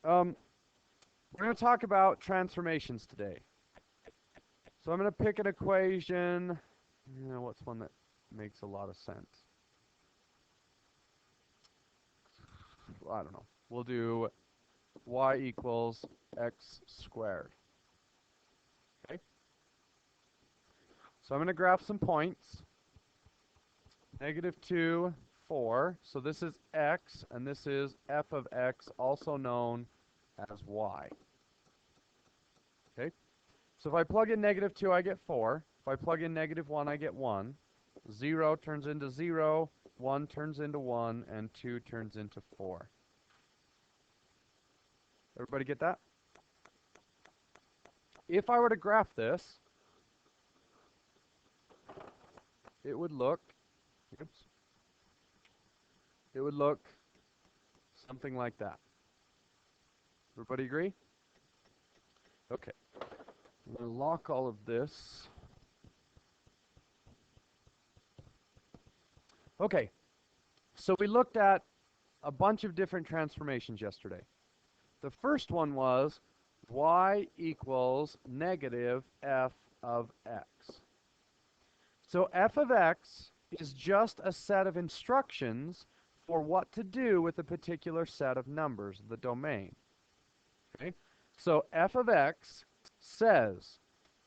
We're going to talk about transformations today. So I'm going to pick an equation. What's one that makes a lot of sense? I don't know. We'll do y equals x squared. Okay? So I'm going to graph some points. -2, 4. So this is x, and this is f of x, also known as y. Okay? So if I plug in -2, I get 4. If I plug in -1, I get 1. 0 turns into 0, 1 turns into 1, and 2 turns into 4. Everybody get that? If I were to graph this, it would look, oops, it would look something like that. Everybody agree? Okay. I'm going to lock all of this. Okay. So we looked at a bunch of different transformations yesterday. The first one was y equals negative f of x. So f of x is just a set of instructions for what to do with a particular set of numbers, the domain. Okay? So f of x says,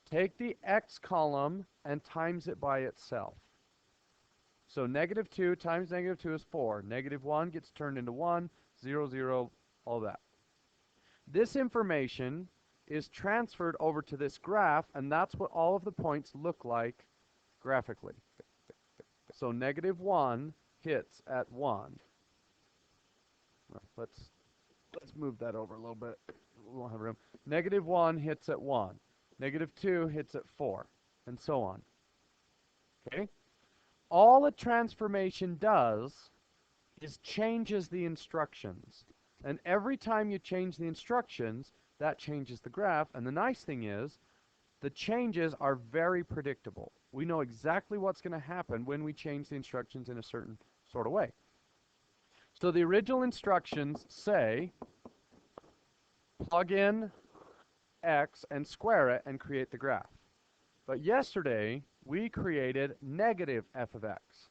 take the x column and times it by itself. So -2 times -2 is 4. -1 gets turned into 1, 0, 0, all that. This information is transferred over to this graph, and that's what all of the points look like graphically. So -1 hits at 1. Let's move that over a little bit. We won't have room. -1 hits at 1. -2 hits at 4, and so on. Okay? All a transformation does is changes the instructions. And every time you change the instructions, that changes the graph. And the nice thing is, the changes are very predictable. We know exactly what's going to happen when we change the instructions in a certain sort of way. So the original instructions say, plug in x and square it and create the graph. But yesterday, we created negative f of x.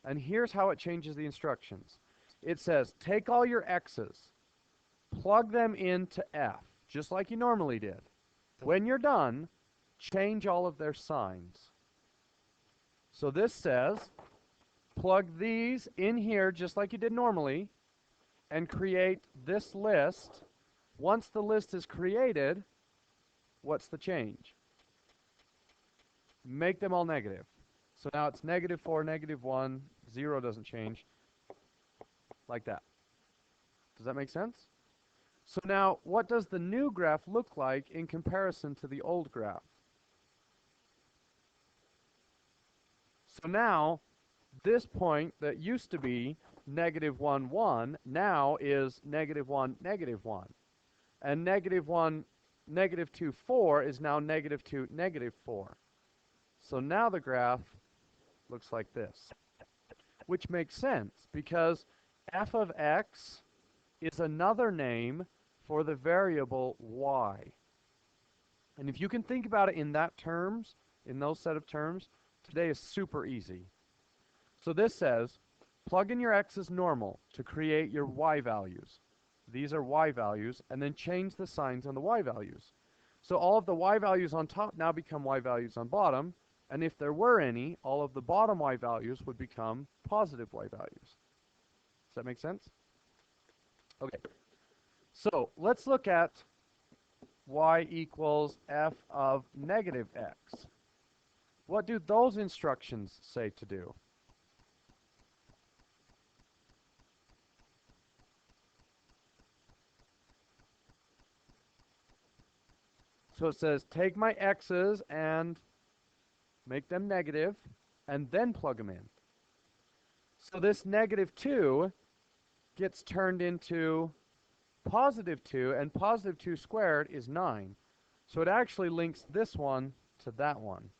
And here's how it changes the instructions. It says, take all your x's, plug them into f, just like you normally did. When you're done, change all of their signs. So this says, plug these in here just like you did normally, and create this list. Once the list is created, what's the change? Make them all negative. So now it's -4, -1, 0 doesn't change, like that. Does that make sense? So now, what does the new graph look like in comparison to the old graph? So now, this point that used to be -1, 1, now is -1, -1. And -1, -2, 4 is now -2, -4. So now the graph looks like this, which makes sense because f of x is another name for the variable y. And if you can think about it in that terms, in those set of terms, today is super easy. So this says, plug in your x as normal to create your y values. These are y values, and then change the signs on the y values. So all of the y values on top now become y values on bottom, and if there were any, all of the bottom y values would become positive y values. Does that make sense? Okay. So let's look at y equals f of negative x. What do those instructions say to do? So it says, take my x's and make them negative, and then plug them in. So this -2 gets turned into +2, and +2 squared is 9. So it actually links this one to that one.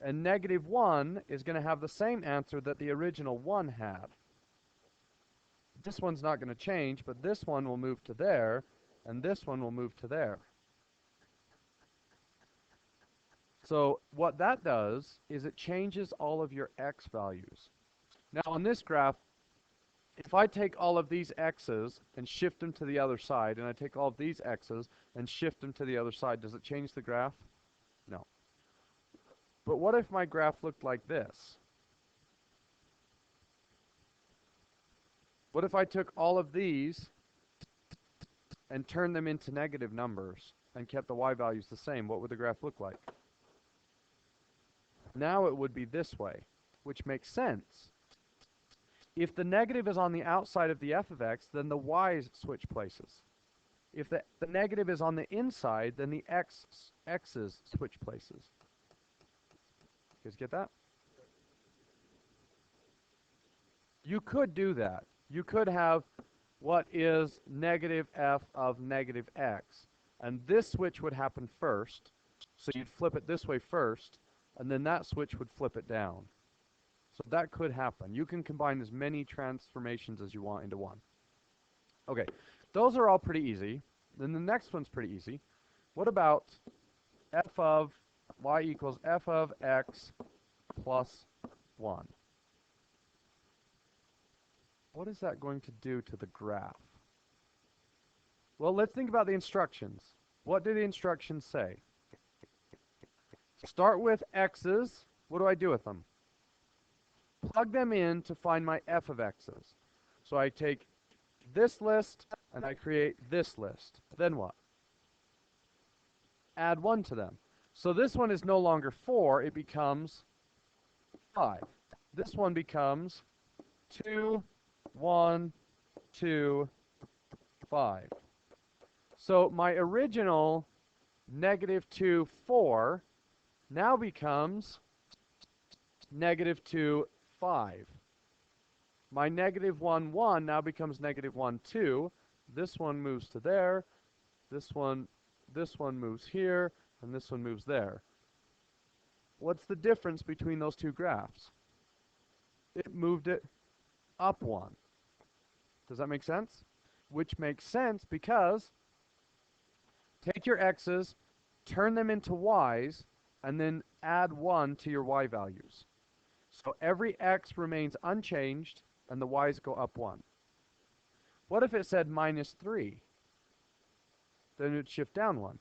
And -1 is going to have the same answer that the original 1 had. this one's not going to change, but this one will move to there, and this one will move to there. So what that does is it changes all of your x values. Now on this graph, if I take all of these x's and shift them to the other side, and I take all of these x's and shift them to the other side, does it change the graph? No. But what if my graph looked like this? What if I took all of these and turned them into negative numbers and kept the y values the same? What would the graph look like? Now it would be this way, which makes sense. If the negative is on the outside of the f of x, then the y's switch places. If the negative is on the inside, then the x's switch places. You guys get that? You could do that. You could have what is negative f of negative x. And this switch would happen first. So you'd flip it this way first, and then that switch would flip it down. So that could happen. You can combine as many transformations as you want into one. Okay, those are all pretty easy. Then the next one's pretty easy. What about f of y equals f of x plus 1? What is that going to do to the graph? Well, let's think about the instructions. What do the instructions say? Start with x's. What do I do with them? Plug them in to find my f of x's. So I take this list and I create this list. Then what? Add 1 to them. So this one is no longer 4, it becomes 5. This one becomes 2, 1, 2, 5. So my original -2, 4 now becomes -2, 5. My -1, 1 now becomes -1, 2. This one moves to there. This one moves here, and this one moves there. What's the difference between those two graphs? It moved it up 1. Does that make sense? Which makes sense because take your x's, turn them into y's, and then add 1 to your y values. So every x remains unchanged, and the y's go up 1. What if it said -3? Then it would shift down 1.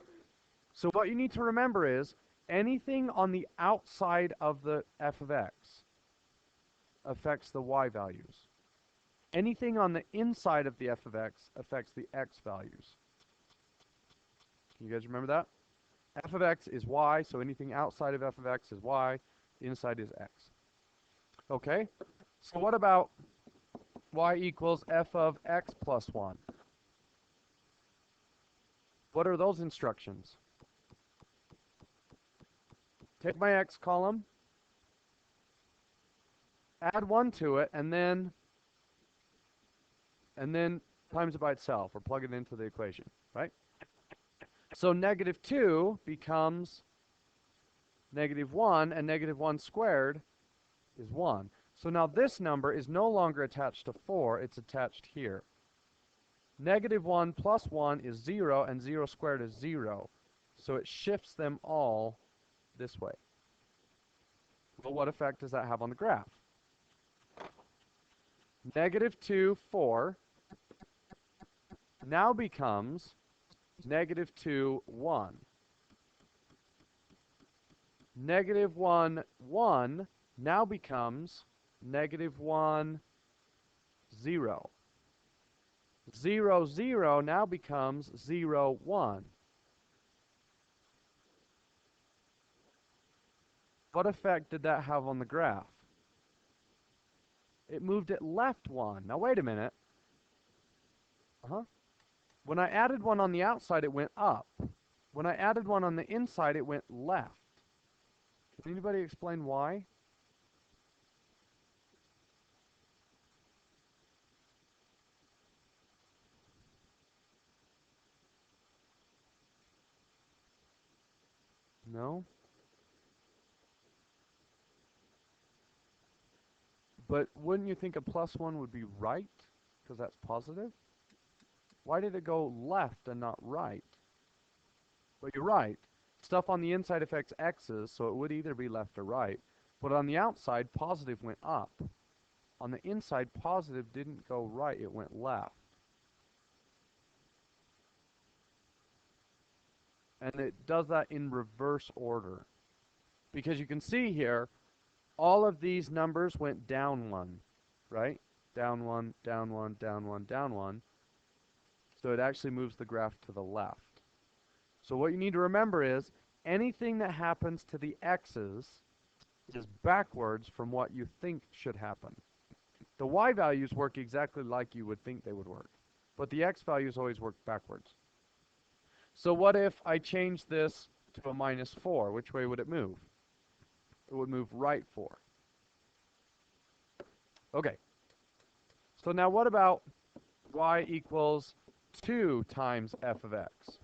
So what you need to remember is anything on the outside of the f of x affects the y values. Anything on the inside of the f of x affects the x values. You guys remember that? F of x is y, so anything outside of f of x is y, inside is x. Okay, so what about y equals f of x plus 1? What are those instructions? Take my x column, add 1 to it, and then times it by itself, or plug it into the equation, right? So -2 becomes -1, and -1 squared is 1. So now this number is no longer attached to 4, it's attached here. -1 plus 1 is 0, and 0 squared is 0. So it shifts them all this way. Well, what effect does that have on the graph? -2, 4 now becomes -2, 1. -1, 1 now becomes -1, 0. 0, 0 now becomes 0, 1. What effect did that have on the graph? It moved it left 1. Now wait a minute. When I added 1 on the outside, it went up. When I added 1 on the inside, it went left. Can anybody explain why? No? But wouldn't you think a plus 1 would be right? because that's positive. Why did it go left and not right? But you're right. Stuff on the inside affects x's, so it would either be left or right. But on the outside, positive went up. On the inside, positive didn't go right, it went left. And it does that in reverse order. Because you can see here, all of these numbers went down one, right? Down one, down one, down one, down one. So it actually moves the graph to the left. So what you need to remember is, anything that happens to the x's is backwards from what you think should happen. The y values work exactly like you would think they would work, but the x values always work backwards. So what if I change this to a -4? Which way would it move? It would move right 4. Okay. So now what about y equals 2 times f of x?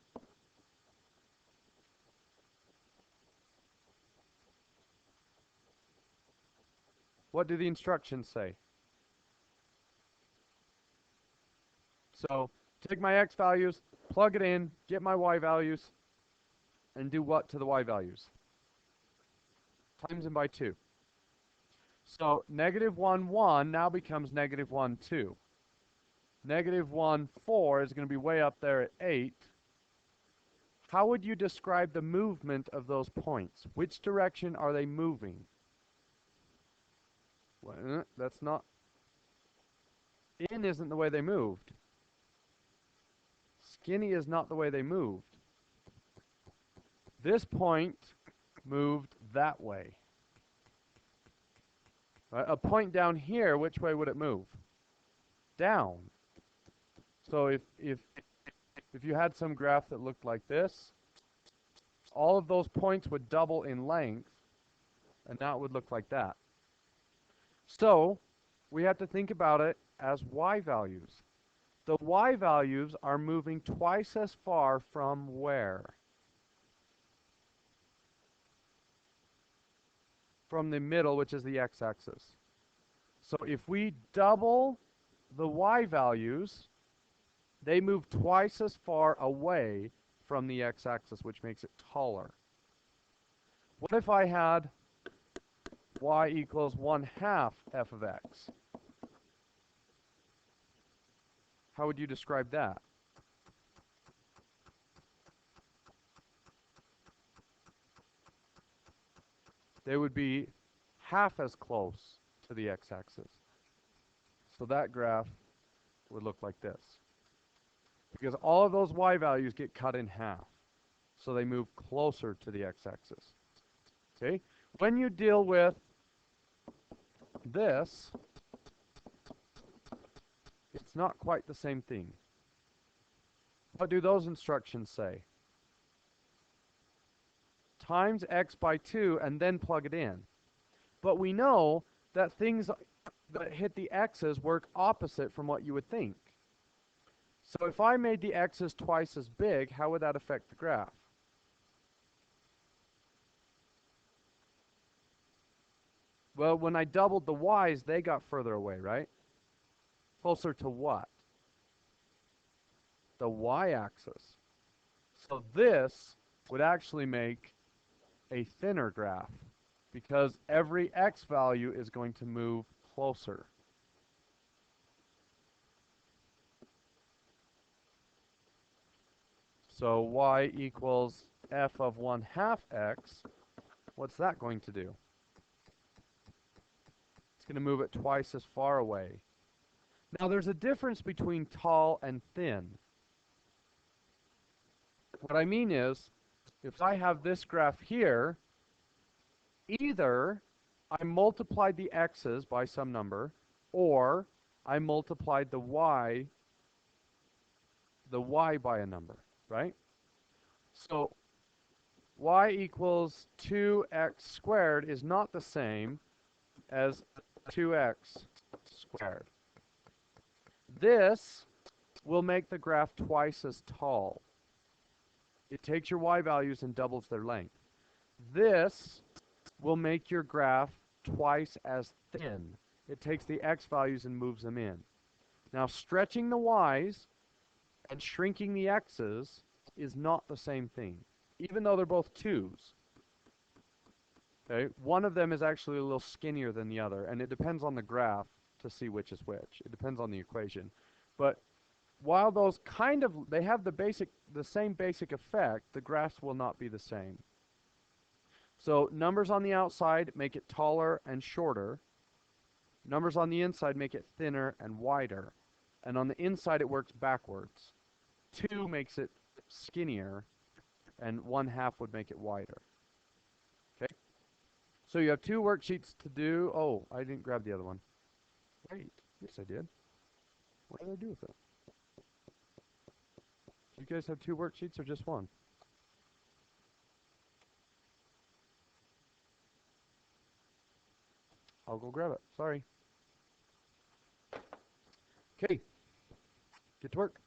What do the instructions say? So take my x values, plug it in, get my y values, and do what to the y values? Times them by 2. So -1, 1 now becomes -1, 2. -1, 4 is going to be way up there at 8. How would you describe the movement of those points? Which direction are they moving? Well, that's not... In isn't the way they moved. Skinny is not the way they moved. This point moved that way. Right? A point down here, which way would it move? Down. So if you had some graph that looked like this, all of those points would double in length, and that would look like that. So we have to think about it as y values. The y values are moving twice as far from where? From the middle, which is the x-axis. So if we double the y values, they move twice as far away from the x-axis, which makes it taller. What if I had y equals 1/2 f of x? How would you describe that? They would be half as close to the x-axis. So that graph would look like this. Because all of those y values get cut in half. So they move closer to the x-axis. Okay? When you deal with this, it's not quite the same thing. What do those instructions say? Times x by 2 and then plug it in. But we know that things that hit the x's work opposite from what you would think. So if I made the x's twice as big, how would that affect the graph? Well, when I doubled the y's, they got further away, right? Closer to what? The y-axis. So this would actually make a thinner graph because every x value is going to move closer. So y equals f of 1/2 x. What's that going to do? It's going to move it twice as far away. Now there's a difference between tall and thin. What I mean is, if I have this graph here, either I multiplied the x's by some number, or I multiplied the y by a number, right? So y equals 2x squared is not the same as 2x squared. This will make the graph twice as tall. It takes your y values and doubles their length. This will make your graph twice as thin. It takes the x values and moves them in. Now, stretching the y's and shrinking the x's is not the same thing, even though they're both 2's. Okay, one of them is actually a little skinnier than the other, and it depends on the graph to see which is which. It depends on the equation. But while those they have the same basic effect, the graphs will not be the same. So numbers on the outside make it taller and shorter. Numbers on the inside make it thinner and wider. And on the inside, it works backwards. 2 makes it skinnier, and 1/2 would make it wider. Okay? So you have 2 worksheets to do. Oh, I didn't grab the other one. Wait. Yes, I did. What did I do with it? Do you guys have 2 worksheets or just one? I'll go grab it. Sorry. Okay. Get to work.